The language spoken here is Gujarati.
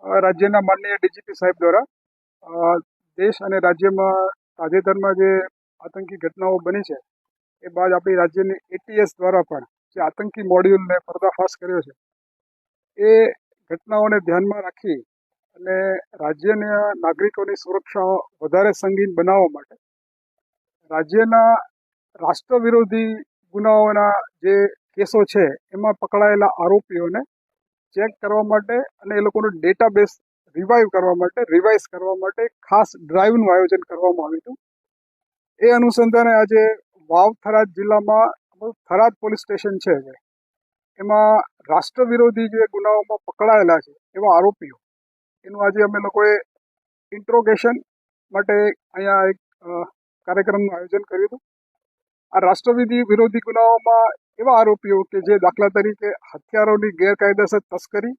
રાજ્યના માનનીય ડીજીપી સાહેબ દ્વારા દેશ અને રાજ્યમાં તાજેતરમાં જે આતંકી ઘટનાઓ બની છે એ બાદ આપણી રાજ્યની એટીએસ દ્વારા પણ જે આતંકી મોડ્યુલને પર્દાફાશ કર્યો છે એ ઘટનાઓને ધ્યાનમાં રાખી અને રાજ્યના નાગરિકોની સુરક્ષા વધારે સંગીન બનાવવા માટે રાજ્યના રાષ્ટ્ર વિરોધી ગુનાઓના જે કેસો છે એમાં પકડાયેલા આરોપીઓને ચેક કરવા માટે અને એ લોકોનો ડેટાબેઝ રિવાઇઝ કરવા માટે ખાસ ડ્રાઈવનું આયોજન કરવામાં આવ્યું હતું. એ અનુસંધાને આજે વાવ થરાદ જિલ્લામાં થરાદ પોલીસ સ્ટેશન છે એમાં રાષ્ટ્ર વિરોધી જે ગુનાઓમાં પકડાયેલા છે એવા આરોપીઓ એનું આજે અમે લોકોએ ઇન્ટ્રોગેશન માટે અહીંયા એક કાર્યક્રમનું આયોજન કર્યું હતું. આ રાષ્ટ્રવિધિ વિરોધી ગુનાઓમાં એવા આરોપીઓ કે જે દાખલા તરીકે હથિયારોની ગેરકાયદેસર તસ્કરી,